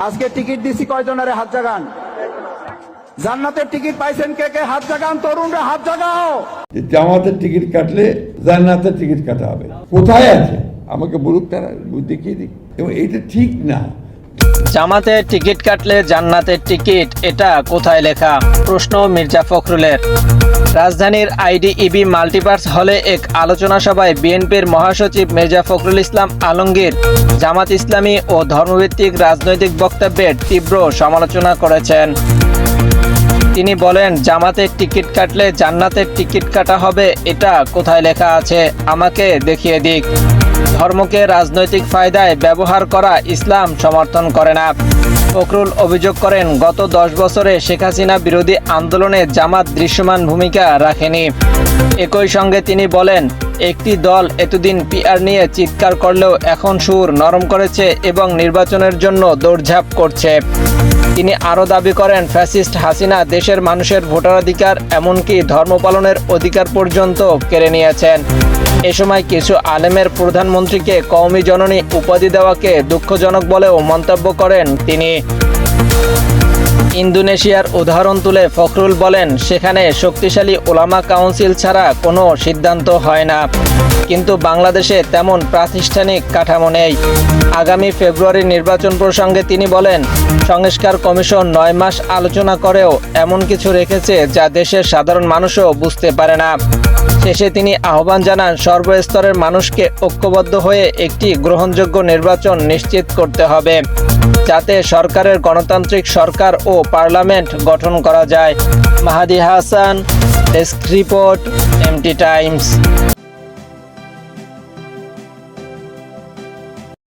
আজকে টিকিট দিছি কয়জনের হাত জাগান? জান্নাতের টিকিট পাইছেন কে কে? হাত জাগান, তরুণরা হাত জাগাও। জামাতের টিকিট কাটলে জান্নাতের টিকিট কাটা হবে, কোথায় আছে আমাকে বলুক, তারা দেখিয়ে দিক। এবং এইটা ঠিক না। জামাতের টিকিট কাটলে জান্নাতের টিকিট, এটা কোথায় লেখা? প্রশ্ন মির্জা ফখরুলের। রাজধানীর আইডিইবি মাল্টিপার্স হলে এক আলোচনা সভায় বিএনপির মহাসচিব মির্জা ফখরুল ইসলাম আলমগীর জামাত ইসলামী ও ধর্মভিত্তিক রাজনৈতিক বক্তব্যের তীব্র সমালোচনা করেছেন। তিনি বলেন, জামাতের টিকিট কাটলে জান্নাতের টিকিট কাটা হবে, এটা কোথায় লেখা আছে? আমাকে দেখিয়ে দিক। ধর্মকে রাজনৈতিক ফায়দায় ব্যবহার করা ইসলাম সমর্থন করে না। ফখরুল অভিযোগ করেন, গত 10 বছরে শেখ হাসিনা বিরোধী আন্দোলনে জামাত দৃশ্যমান ভূমিকা রাখেনি। একই সঙ্গে তিনি বলেন, একটি দল এতদিন পিআর নিয়ে চিৎকার করলেও এখন সুর নরম করেছে এবং নির্বাচনের জন্য দৌড়ঝাঁপ করছে। তিনি আরও দাবি করেন, ফ্যাসিস্ট হাসিনা দেশের মানুষের ভোটাধিকার এমনকি ধর্ম পালনের অধিকার পর্যন্ত কেড়ে নিয়েছেন। এ সময় কিছু আলেমের প্রধানমন্ত্রীকে কওমি জননী উপাধি দেওয়াকে দুঃখজনক বলেও মন্তব্য করেন তিনি। ইন্দোনেশিয়ার উদাহরণ তুলে ফখরুল বলেন, সেখানে শক্তিশালী ওলামা কাউন্সিল ছাড়া কোনো সিদ্ধান্ত হয় না, কিন্তু বাংলাদেশে তেমন প্রাতিষ্ঠানিক কাঠামো নেই। আগামী ফেব্রুয়ারির নির্বাচন প্রসঙ্গে তিনি বলেন, সংস্কার কমিশন 9 মাস আলোচনা করেও এমন কিছু রেখেছে যা দেশের সাধারণ মানুষও বুঝতে পারে না। শেষে তিনি আহ্বান জানান, সর্বস্তরের মানুষকে ঐক্যবদ্ধ হয়ে একটি গ্রহণযোগ্য নির্বাচন নিশ্চিত করতে হবে, যাতে সরকারের গণতান্ত্রিক সরকার ও পার্লামেন্ট গঠন করা যায়। Mahadi Hasan, desk report, MT Times.